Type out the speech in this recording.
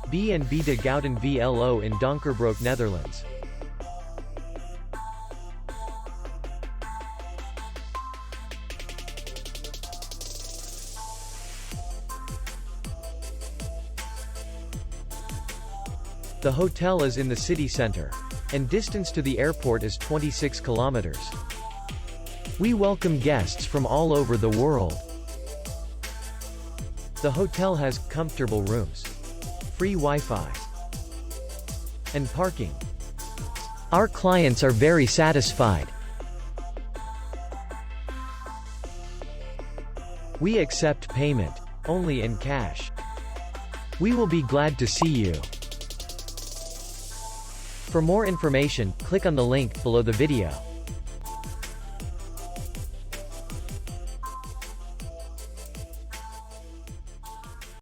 B&B De Gouden Vlo in Donkerbroek, Netherlands. The hotel is in the city center, and distance to the airport is 26 kilometers. We welcome guests from all over the world. The hotel has comfortable rooms, free Wi-Fi, and parking. Our clients are very satisfied. We accept payment only in cash. We will be glad to see you. For more information, click on the link below the video.